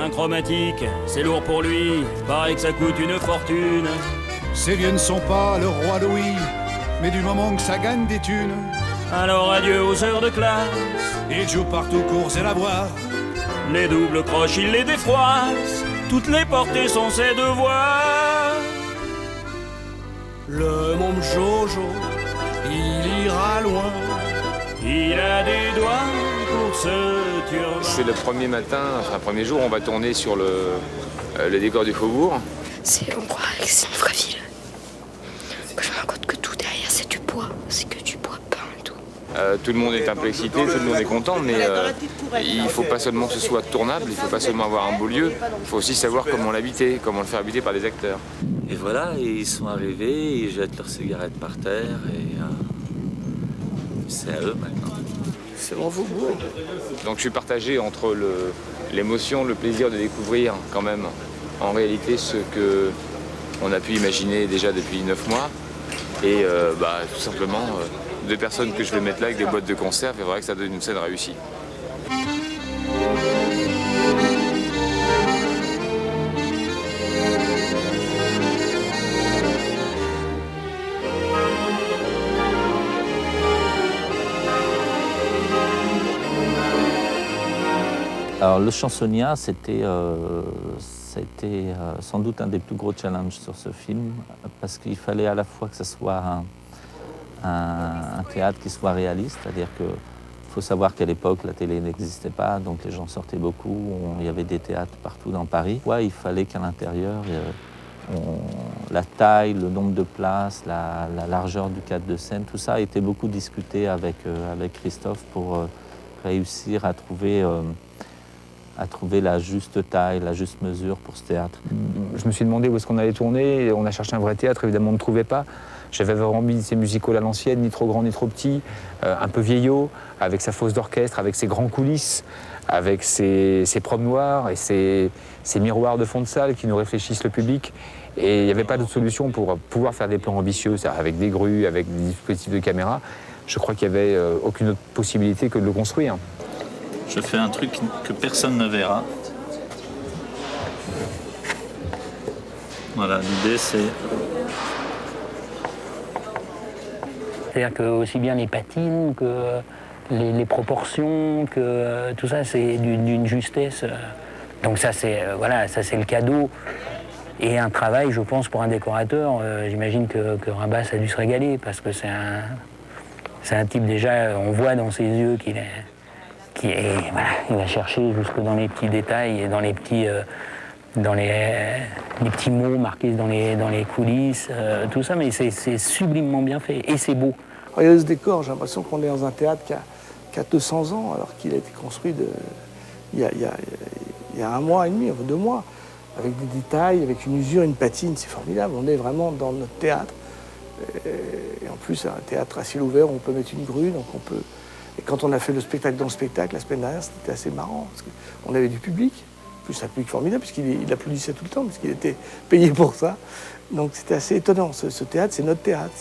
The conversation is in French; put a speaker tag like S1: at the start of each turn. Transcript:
S1: Un chromatique, c'est lourd pour lui, paraît que ça coûte une fortune.
S2: Ces vieux ne sont pas le roi Louis, mais du moment que ça gagne des thunes.
S1: Alors adieu aux heures de classe,
S2: Il joue partout courts et lavoir.
S1: les doubles croches il les défroisse, toutes les portées sont ses devoirs.
S2: Le môme Jojo, il ira loin.
S1: Il a des doigts pour se tuer.
S3: C'est le premier matin, enfin premier jour, on va tourner sur le décor du faubourg.
S4: On croirait que c'est une vraie ville. Je me rends compte que tout derrière, c'est du bois. C'est que du bois peint et tout.
S3: Tout le monde est un peu excité, tout le monde est content, mais il ne faut pas seulement que ce soit tournable, il ne faut pas seulement avoir un beau lieu, il faut aussi savoir comment l'habiter, comment le faire habiter par des acteurs.
S5: Et voilà, et ils sont arrivés, ils jettent leurs cigarettes par terre et c'est à eux maintenant.
S6: C'est mon faubourg.
S3: Donc je suis partagé entre l'émotion, le plaisir de découvrir quand même en réalité ce qu'on a pu imaginer déjà depuis 9 mois et tout simplement 2 personnes que je vais mettre là avec des boîtes de conserve et voilà que ça donne une scène réussie.
S5: Alors le chansonniat, c'était sans doute un des plus gros challenges sur ce film, parce qu'il fallait à la fois que ce soit un théâtre qui soit réaliste, c'est-à-dire qu'il faut savoir qu'à l'époque, la télé n'existait pas, donc les gens sortaient beaucoup, il y avait des théâtres partout dans Paris. Ouais, il fallait qu'à l'intérieur, la taille, le nombre de places, la largeur du cadre de scène, tout ça a été beaucoup discuté avec Christophe pour réussir à trouver la juste taille, la juste mesure pour ce théâtre.
S7: Je me suis demandé où est-ce qu'on allait tourner. On a cherché un vrai théâtre, évidemment on ne trouvait pas. J'avais vraiment envie de ces musicals à l'ancienne, ni trop grand ni trop petit, un peu vieillot, avec sa fosse d'orchestre, avec ses grands coulisses, avec ses promenoirs et ses miroirs de fond de salle qui nous réfléchissent le public. Et il n'y avait pas d'autre solution pour pouvoir faire des plans ambitieux, avec des grues, avec des dispositifs de caméra. Je crois qu'il n'y avait aucune autre possibilité que de le construire.
S5: Je fais un truc que personne ne verra. Voilà, l'idée c'est...
S8: C'est-à-dire que aussi bien les patines que les proportions, que tout ça, c'est d'une justesse. Donc ça, c'est ça, c'est le cadeau. Et un travail, je pense, pour un décorateur. J'imagine que Rabas a dû se régaler, parce que c'est un type, déjà, on voit dans ses yeux qu'il va chercher jusque dans les petits détails et dans les petits mots marqués dans les coulisses, tout ça, mais c'est sublimement bien fait et c'est beau.
S6: Regardez ce décor, j'ai l'impression qu'on est dans un théâtre qui a 200 ans, alors qu'il a été construit il y a 1 mois et demi, 2 mois, avec des détails, avec une usure, une patine, c'est formidable. On est vraiment dans notre théâtre. Et en plus, un théâtre à ciel ouvert où on peut mettre une grue, donc on peut... Et quand on a fait le spectacle dans le spectacle, la semaine dernière, c'était assez marrant, parce qu'on avait du public, plus un public formidable, puisqu'il applaudissait tout le temps, puisqu'il était payé pour ça. Donc c'était assez étonnant. Ce théâtre, c'est notre théâtre.